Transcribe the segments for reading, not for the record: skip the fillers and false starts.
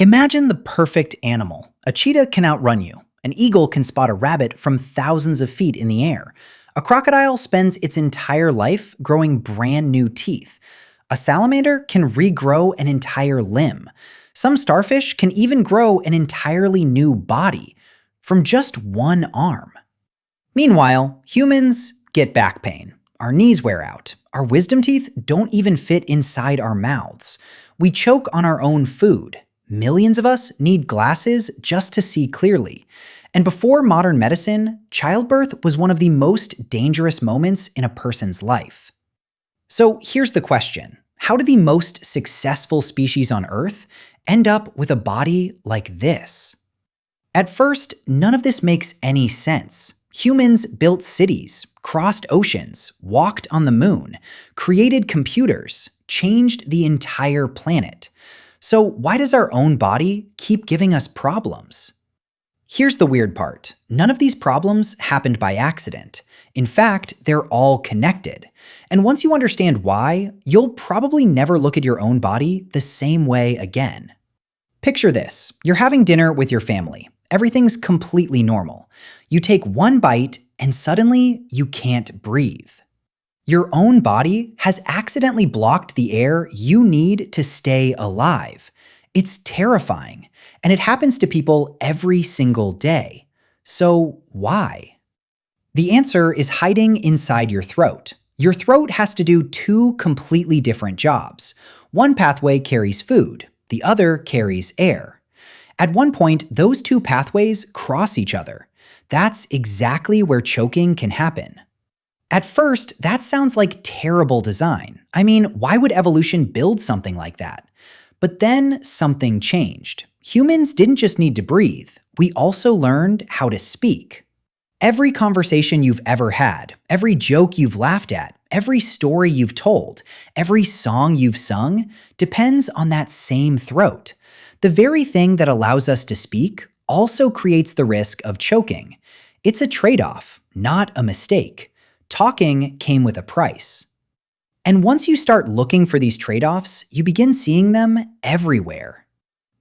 Imagine the perfect animal. A cheetah can outrun you. An eagle can spot a rabbit from thousands of feet in the air. A crocodile spends its entire life growing brand new teeth. A salamander can regrow an entire limb. Some starfish can even grow an entirely new body from just one arm. Meanwhile, humans get back pain. Our knees wear out. Our wisdom teeth don't even fit inside our mouths. We choke on our own food. Millions of us need glasses just to see clearly. And before modern medicine, childbirth was one of the most dangerous moments in a person's life. So here's the question. How did the most successful species on Earth end up with a body like this? At first, none of this makes any sense. Humans built cities, crossed oceans, walked on the moon, created computers, changed the entire planet. So why does our own body keep giving us problems? Here's the weird part. None of these problems happened by accident. In fact, they're all connected. And once you understand why, you'll probably never look at your own body the same way again. Picture this. You're having dinner with your family. Everything's completely normal. You take one bite and suddenly you can't breathe. Your own body has accidentally blocked the air you need to stay alive. It's terrifying, and it happens to people every single day. So why? The answer is hiding inside your throat. Your throat has to do two completely different jobs. One pathway carries food, the other carries air. At one point, those two pathways cross each other. That's exactly where choking can happen. At first, that sounds like terrible design. I mean, why would evolution build something like that? But then something changed. Humans didn't just need to breathe, we also learned how to speak. Every conversation you've ever had, every joke you've laughed at, every story you've told, every song you've sung depends on that same throat. The very thing that allows us to speak also creates the risk of choking. It's a trade-off, not a mistake. Talking came with a price. And once you start looking for these trade-offs, you begin seeing them everywhere.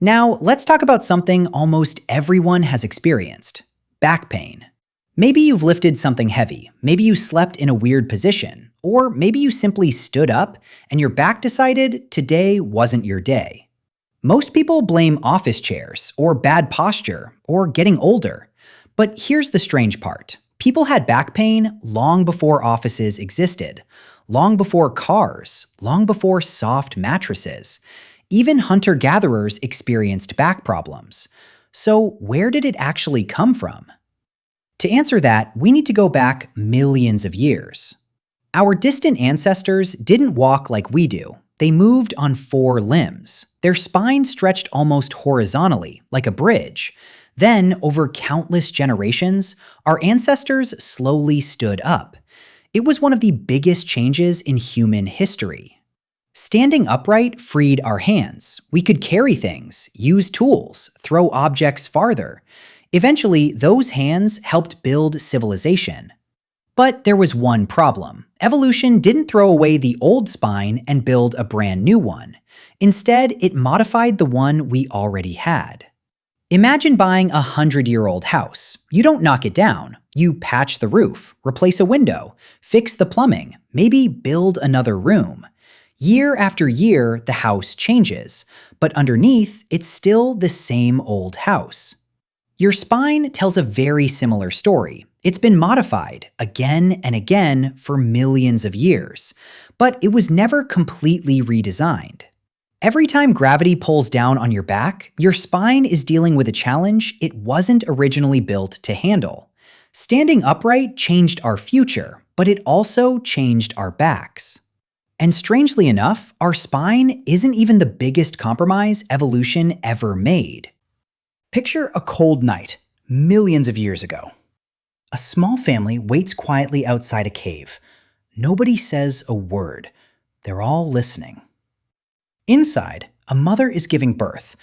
Now, let's talk about something almost everyone has experienced: back pain. Maybe you've lifted something heavy, maybe you slept in a weird position, or maybe you simply stood up and your back decided today wasn't your day. Most people blame office chairs, or bad posture, or getting older. But here's the strange part. People had back pain long before offices existed, long before cars, long before soft mattresses. Even hunter-gatherers experienced back problems. So where did it actually come from? To answer that, we need to go back millions of years. Our distant ancestors didn't walk like we do. They moved on four limbs. Their spine stretched almost horizontally, like a bridge. Then, over countless generations, our ancestors slowly stood up. It was one of the biggest changes in human history. Standing upright freed our hands. We could carry things, use tools, throw objects farther. Eventually, those hands helped build civilization. But there was one problem. Evolution didn't throw away the old spine and build a brand new one. Instead, it modified the one we already had. Imagine buying a 100-year-old house. You don't knock it down. You patch the roof, replace a window, fix the plumbing, maybe build another room. Year after year, the house changes, but underneath, it's still the same old house. Your spine tells a very similar story. It's been modified again and again for millions of years, but it was never completely redesigned. Every time gravity pulls down on your back, your spine is dealing with a challenge it wasn't originally built to handle. Standing upright changed our future, but it also changed our backs. And strangely enough, our spine isn't even the biggest compromise evolution ever made. Picture a cold night, millions of years ago. A small family waits quietly outside a cave. Nobody says a word. They're all listening. Inside, a mother is giving birth.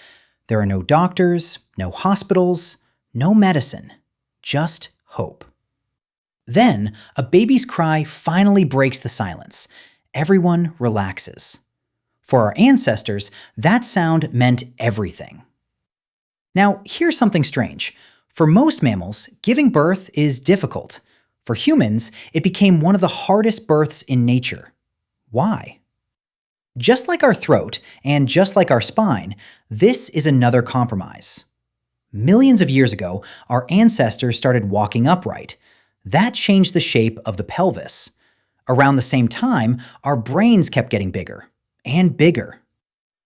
There are no doctors, no hospitals, no medicine, just hope. Then, a baby's cry finally breaks the silence. Everyone relaxes. For our ancestors, that sound meant everything. Now, here's something strange. For most mammals, giving birth is difficult. For humans, it became one of the hardest births in nature. Why? Just like our throat, and just like our spine, this is another compromise. Millions of years ago, our ancestors started walking upright. That changed the shape of the pelvis. Around the same time, our brains kept getting bigger and bigger.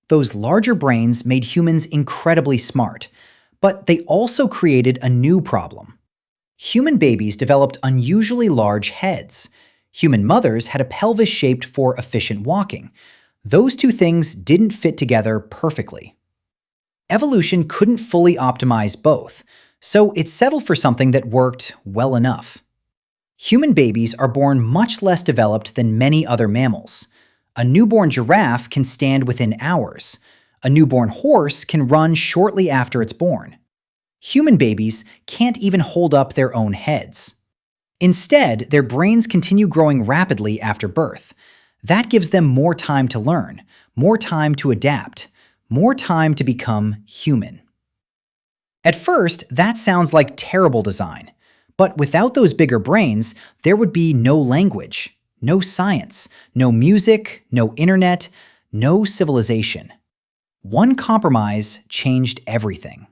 Those larger brains made humans incredibly smart, but they also created a new problem. Human babies developed unusually large heads. Human mothers had a pelvis shaped for efficient walking. Those two things didn't fit together perfectly. Evolution couldn't fully optimize both, so it settled for something that worked well enough. Human babies are born much less developed than many other mammals. A newborn giraffe can stand within hours. A newborn horse can run shortly after it's born. Human babies can't even hold up their own heads. Instead, their brains continue growing rapidly after birth. That gives them more time to learn, more time to adapt, more time to become human. At first, that sounds like terrible design. But without those bigger brains, there would be no language, no science, no music, no internet, no civilization. One compromise changed everything.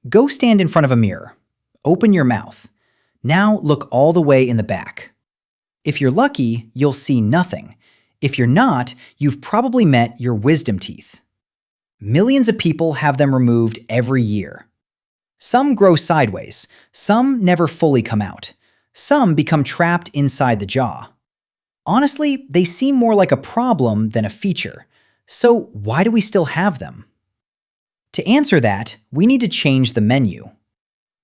Go stand in front of a mirror. Open your mouth. Now look all the way in the back. If you're lucky, you'll see nothing. If you're not, you've probably met your wisdom teeth. Millions of people have them removed every year. Some grow sideways, some never fully come out. Some become trapped inside the jaw. Honestly, they seem more like a problem than a feature. So why do we still have them? To answer that, we need to change the menu.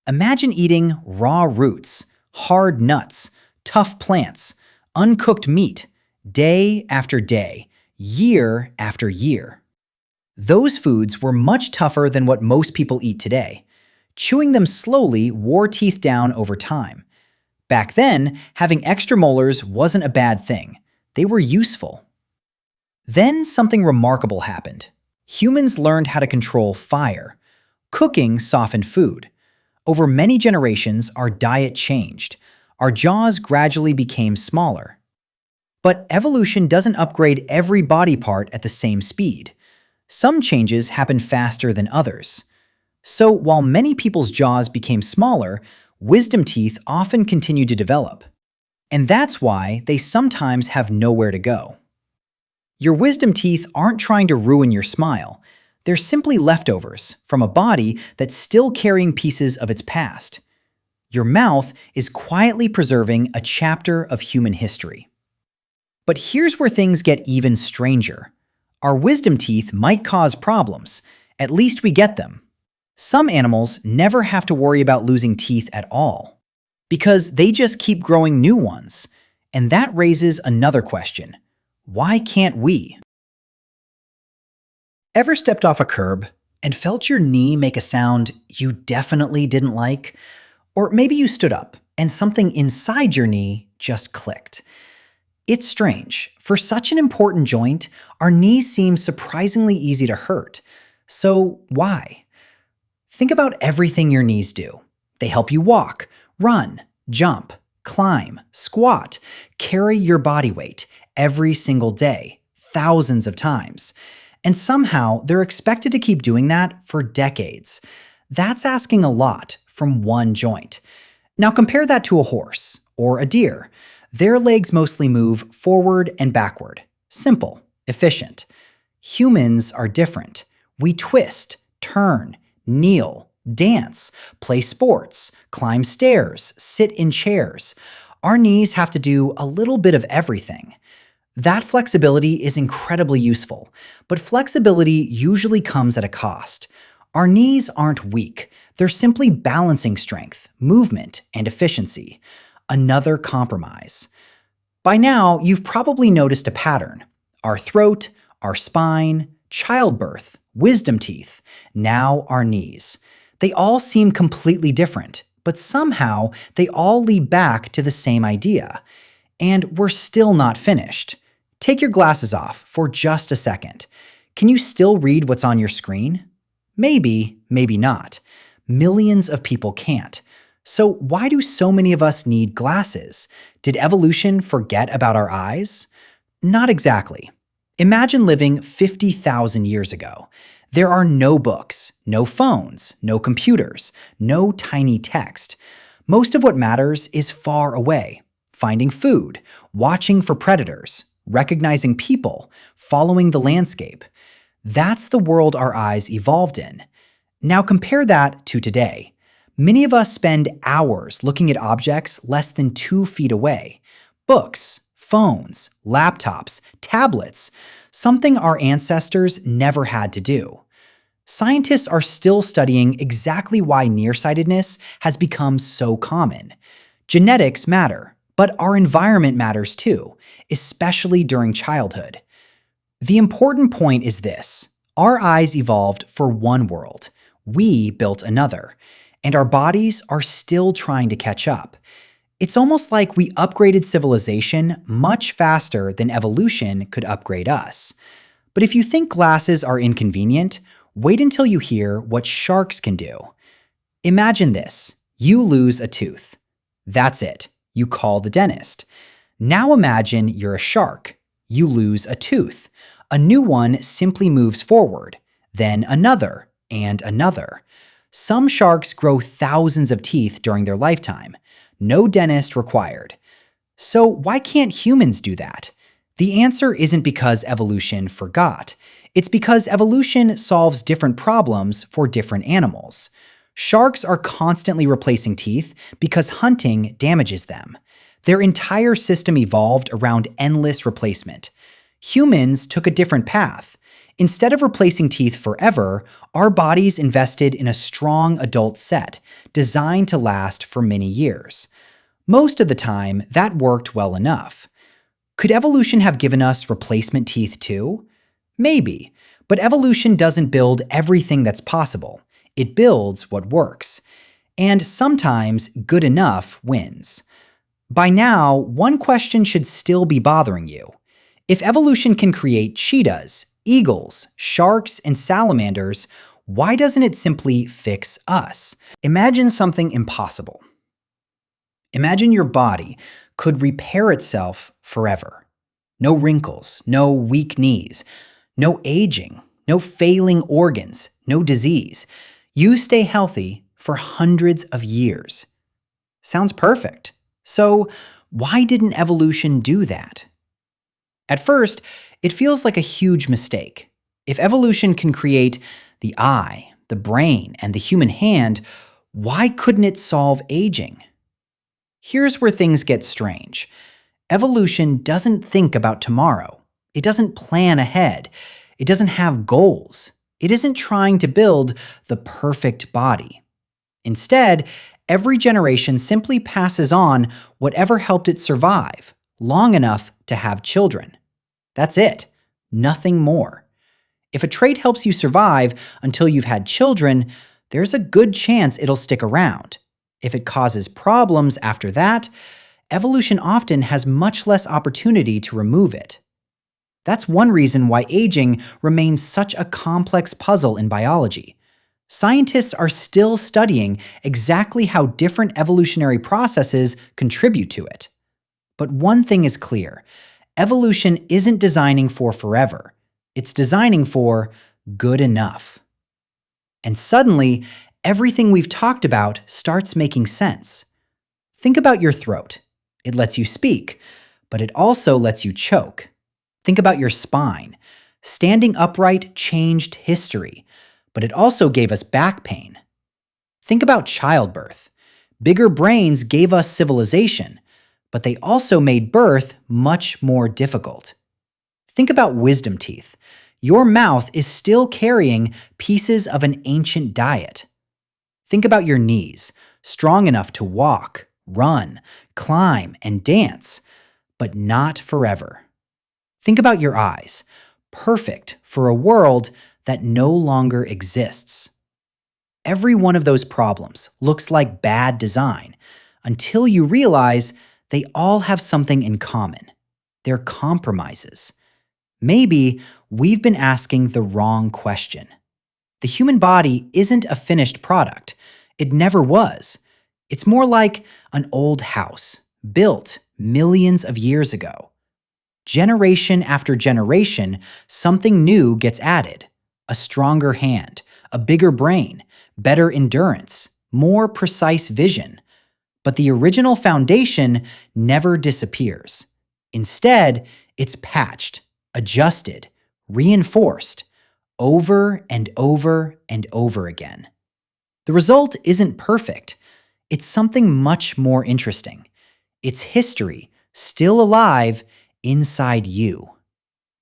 Imagine eating raw roots, hard nuts, tough plants, uncooked meat, day after day, year after year. Those foods were much tougher than what most people eat today. Chewing them slowly wore teeth down over time. Back then, having extra molars wasn't a bad thing. They were useful. Then something remarkable happened. Humans learned how to control fire. Cooking softened food. Over many generations, our diet changed. Our jaws gradually became smaller. But evolution doesn't upgrade every body part at the same speed. Some changes happen faster than others. So while many people's jaws became smaller, wisdom teeth often continue to develop. And that's why they sometimes have nowhere to go. Your wisdom teeth aren't trying to ruin your smile. They're simply leftovers from a body that's still carrying pieces of its past. Your mouth is quietly preserving a chapter of human history. But here's where things get even stranger. Our wisdom teeth might cause problems. At least we get them. Some animals never have to worry about losing teeth at all, because they just keep growing new ones. And that raises another question. Why can't we? Ever stepped off a curb and felt your knee make a sound you definitely didn't like? Or maybe you stood up and something inside your knee just clicked. It's strange. For such an important joint, our knees seem surprisingly easy to hurt. So why? Think about everything your knees do. They help you walk, run, jump, climb, squat, carry your body weight every single day, thousands of times. And somehow they're expected to keep doing that for decades. That's asking a lot from one joint. Now compare that to a horse or a deer. Their legs mostly move forward and backward. Simple, efficient. Humans are different. We twist, turn, kneel, dance, play sports, climb stairs, sit in chairs. Our knees have to do a little bit of everything. That flexibility is incredibly useful, but flexibility usually comes at a cost. Our knees aren't weak. They're simply balancing strength, movement, and efficiency. Another compromise. By now, you've probably noticed a pattern. Our throat, our spine, childbirth, wisdom teeth, now our knees. They all seem completely different, but somehow they all lead back to the same idea. And we're still not finished. Take your glasses off for just a second. Can you still read what's on your screen? Maybe, maybe not. Millions of people can't. So why do so many of us need glasses? Did evolution forget about our eyes? Not exactly. Imagine living 50,000 years ago. There are no books, no phones, no computers, no tiny text. Most of what matters is far away. Finding food, watching for predators, recognizing people, following the landscape. That's the world our eyes evolved in. Now compare that to today. Many of us spend hours looking at objects less than 2 feet away. Books, phones, laptops, tablets, something our ancestors never had to do. Scientists are still studying exactly why nearsightedness has become so common. Genetics matter, but our environment matters too, especially during childhood. The important point is this: our eyes evolved for one world. We built another. And our bodies are still trying to catch up. It's almost like we upgraded civilization much faster than evolution could upgrade us. But if you think glasses are inconvenient, wait until you hear what sharks can do. Imagine this: you lose a tooth. That's it. You call the dentist. Now imagine you're a shark. You lose a tooth. A new one simply moves forward, then another, and another. Some sharks grow thousands of teeth during their lifetime. No dentist required. So why can't humans do that? The answer isn't because evolution forgot. It's because evolution solves different problems for different animals. Sharks are constantly replacing teeth because hunting damages them. Their entire system evolved around endless replacement. Humans took a different path. Instead of replacing teeth forever, our bodies invested in a strong adult set, designed to last for many years. Most of the time, that worked well enough. Could evolution have given us replacement teeth too? Maybe, but evolution doesn't build everything that's possible. It builds what works. And sometimes good enough wins. By now, one question should still be bothering you. If evolution can create cheetahs, eagles, sharks, and salamanders, why doesn't it simply fix us? Imagine something impossible. Imagine your body could repair itself forever. No wrinkles, no weak knees, no aging, no failing organs, no disease. You stay healthy for hundreds of years. Sounds perfect. So why didn't evolution do that? At first, it feels like a huge mistake. If evolution can create the eye, the brain, and the human hand, why couldn't it solve aging? Here's where things get strange. Evolution doesn't think about tomorrow. It doesn't plan ahead. It doesn't have goals. It isn't trying to build the perfect body. Instead, every generation simply passes on whatever helped it survive, long enough to have children. That's it. Nothing more. If a trait helps you survive until you've had children, there's a good chance it'll stick around. If it causes problems after that, evolution often has much less opportunity to remove it. That's one reason why aging remains such a complex puzzle in biology. Scientists are still studying exactly how different evolutionary processes contribute to it. But one thing is clear: evolution isn't designing for forever. It's designing for good enough. And suddenly, everything we've talked about starts making sense. Think about your throat. It lets you speak, but it also lets you choke. Think about your spine. Standing upright changed history, but it also gave us back pain. Think about childbirth. Bigger brains gave us civilization, but they also made birth much more difficult. Think about wisdom teeth. Your mouth is still carrying pieces of an ancient diet. Think about your knees, strong enough to walk, run, climb, and dance, but not forever. Think about your eyes, perfect for a world that no longer exists. Every one of those problems looks like bad design until you realize they all have something in common. They're compromises. Maybe we've been asking the wrong question. The human body isn't a finished product. It never was. It's more like an old house, built millions of years ago. Generation after generation, something new gets added. A stronger hand, a bigger brain, better endurance, more precise vision. But the original foundation never disappears. Instead, it's patched, adjusted, reinforced, over and over and over again. The result isn't perfect. It's something much more interesting. It's history, still alive inside you.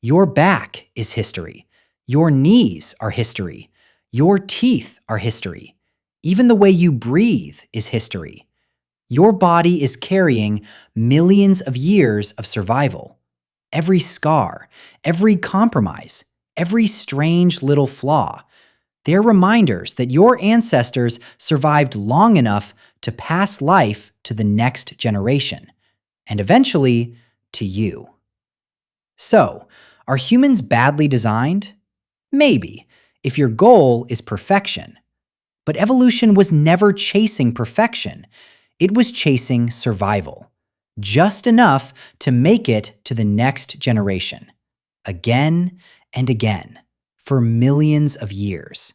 Your back is history. Your knees are history. Your teeth are history. Even the way you breathe is history. Your body is carrying millions of years of survival. Every scar, every compromise, every strange little flaw, they're reminders that your ancestors survived long enough to pass life to the next generation, and eventually to you. So, are humans badly designed? Maybe, if your goal is perfection. But evolution was never chasing perfection. It was chasing survival. Just enough to make it to the next generation. Again and again, for millions of years.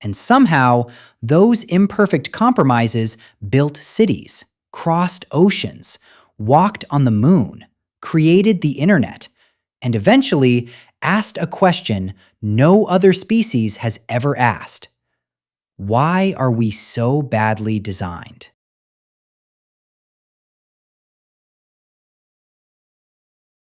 And somehow, those imperfect compromises built cities, crossed oceans, walked on the moon, created the internet, and eventually asked a question no other species has ever asked. Why are we so badly designed?